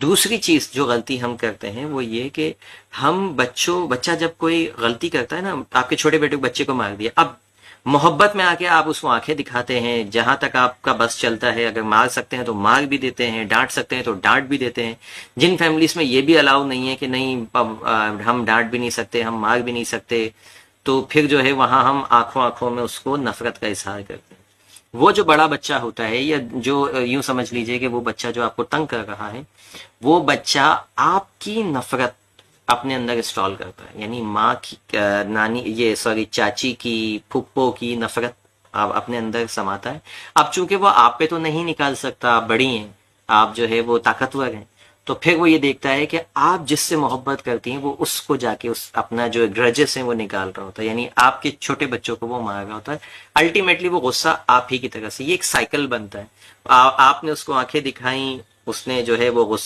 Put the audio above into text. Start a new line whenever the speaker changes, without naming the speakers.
दूसरी चीज जो गलती हम करते हैं वो ये कि हम बच्चा जब कोई गलती करता है ना, आपके छोटे बेटे बच्चे को मार दिया, अब मोहब्बत में आके आप उसको आंखें दिखाते हैं, जहां तक आपका बस चलता है, अगर मार सकते हैं तो मार भी देते हैं, डांट सकते हैं तो डांट भी देते हैं। जिन फैमिलीज में ये भी अलाउ नहीं है कि नहीं हम डांट भी नहीं सकते, हम मार भी नहीं सकते, तो फिर जो है वहां हम आंखों आंखों में उसको नफरत का इजहार करते हैं। वो जो बड़ा बच्चा होता है, या जो यूं समझ लीजिए कि वो बच्चा जो आपको तंग कर रहा है, वो बच्चा आपकी नफरत अपने अंदर इंस्टॉल करता है, यानी माँ की नानी ये सॉरी चाची की, फुप्पो की नफरत आप अपने अंदर समाता है। अब चूंकि वो आप पे तो नहीं निकाल सकता, आप बड़ी हैं, आप जो है वो ताकतवर हैं, तो फिर वो ये देखता है कि आप जिससे मोहब्बत करती हैं वो उसको जाके उस अपना जो ग्रजेस है वो निकाल रहा होता है, यानी आपके छोटे बच्चों को वो मार रहा होता है। अल्टीमेटली वो गुस्सा आप ही की तरफ से, ये एक साइकिल बनता है। आपने उसको आंखें दिखाई, उसने जो है वो गुस्सा